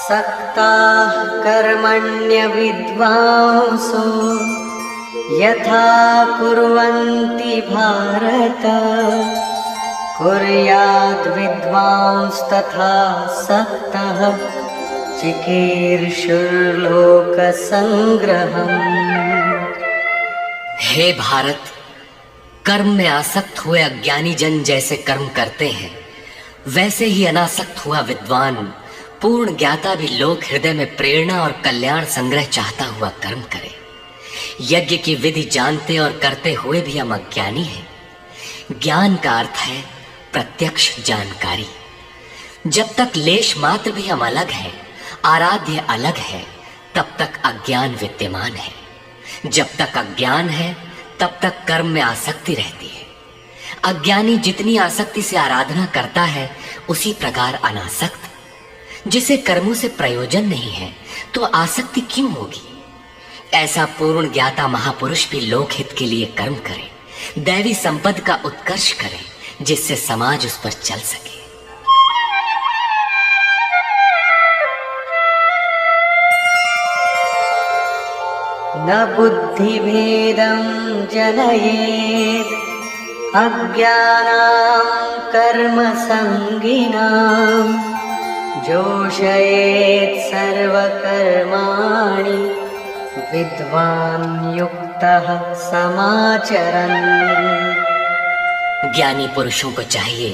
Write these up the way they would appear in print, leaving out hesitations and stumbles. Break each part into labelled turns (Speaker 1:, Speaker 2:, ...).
Speaker 1: सक्ताः कर्मण्य विद्वांसो यथा कुर्वन्ति भारत कुर्याद् विद्वांस्तथा सक्तः चिकीर्षुर्लोकसंग्रहम्।
Speaker 2: हे भारत, कर्म में आसक्त हुए अज्ञानी जन जैसे कर्म करते हैं, वैसे ही अनासक्त हुआ विद्वान पूर्ण ज्ञाता भी लोक हृदय में प्रेरणा और कल्याण संग्रह चाहता हुआ कर्म करे। यज्ञ की विधि जानते और करते हुए भी हम अज्ञानी हैं। ज्ञान का अर्थ है प्रत्यक्ष जानकारी। जब तक लेश मात्र भी हम अलग हैं, आराध्य अलग है, तब तक अज्ञान विद्यमान है। जब तक अज्ञान है तब तक कर्म में आसक्ति रहती है। अज्ञानी जितनी आसक्ति से आराधना करता है, उसी प्रकार अनासक्त जिसे कर्मों से प्रयोजन नहीं है तो आसक्ति क्यों होगी। ऐसा पूर्ण ज्ञाता महापुरुष भी लोकहित के लिए कर्म करे, दैवी संपद का उत्कर्ष करे, जिससे समाज उस पर चल सके।
Speaker 1: न बुद्धिभेदं जनयेत् अज्ञानां कर्मसंगिनां जोषयेत् सर्वकर्माणि विद्वान् युक्तः समाचरन्।
Speaker 2: ज्ञानी पुरुषों को चाहिए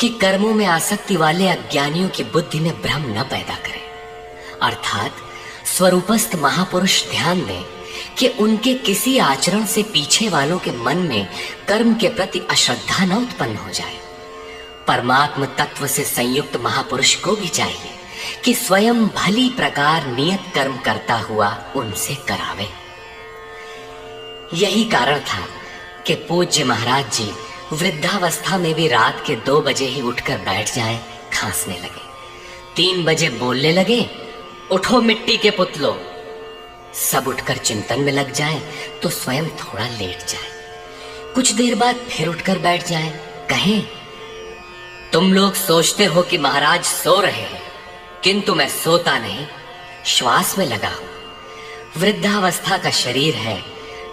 Speaker 2: कि कर्मों में आसक्ति वाले अज्ञानियों की बुद्धि में भ्रम न पैदा करें, अर्थात स्वरूपस्थ महापुरुष ध्यान दें कि उनके किसी आचरण से पीछे वालों के मन में कर्म के प्रति अश्रद्धा न उत्पन्न हो जाए। परमात्म तत्व से संयुक्त महापुरुष को भी चाहिए कि स्वयं भली प्रकार नियत कर्म करता हुआ उनसे करावे। यही कारण था कि पूज्य महाराज जी वृद्धावस्था में भी रात के 2 बजे ही उठकर बैठ जाएं, खांसने लगे। 3 बजे बोलने लगे, उठो मिट्टी के पुतलो। सब उठकर चिंतन में लग जाएं तो स्वयं थोड़ा लेट जाएं। कुछ देर बाद फिर उठकर बैठ जाएं, कहें, तुम लोग सोचते हो कि महाराज सो रहे हैं, किंतु मैं सोता नहीं, श्वास में लगा हूं। वृद्धावस्था का शरीर है,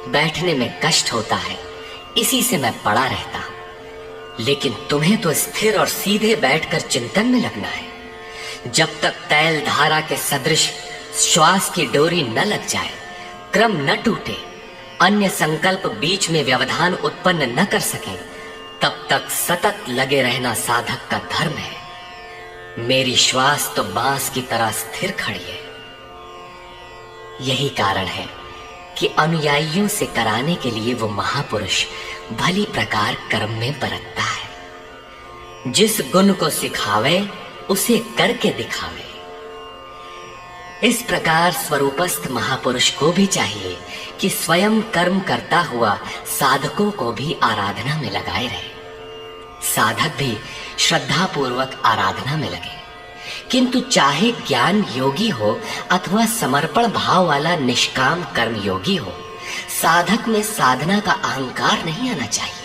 Speaker 2: बैठने में कष्ट होता है, इसी से मैं पड़ा रहता हूं। लेकिन तुम्हें तो स्थिर और सीधे बैठकर चिंतन में लगना है। जब तक तैल धारा के सदृश श्वास की डोरी न लग जाए, क्रम न टूटे, अन्य संकल्प बीच में व्यवधान उत्पन्न न कर सके, तब तक सतत लगे रहना साधक का धर्म है। मेरी श्वास तो बांस की तरह स्थिर खड़ी है। यही कारण है कि अनुयायियों से कराने के लिए वो महापुरुष भली प्रकार कर्म में बरतता है। जिस गुण को सिखावे उसे करके दिखावे। इस प्रकार स्वरूपस्थ महापुरुष को भी चाहिए कि स्वयं कर्म करता हुआ साधकों को भी आराधना में लगाए रहे। साधक भी श्रद्धा पूर्वक आराधना में लगे, किंतु चाहे ज्ञान योगी हो अथवा समर्पण भाव वाला निष्काम कर्म योगी हो, साधक में साधना का अहंकार नहीं आना चाहिए।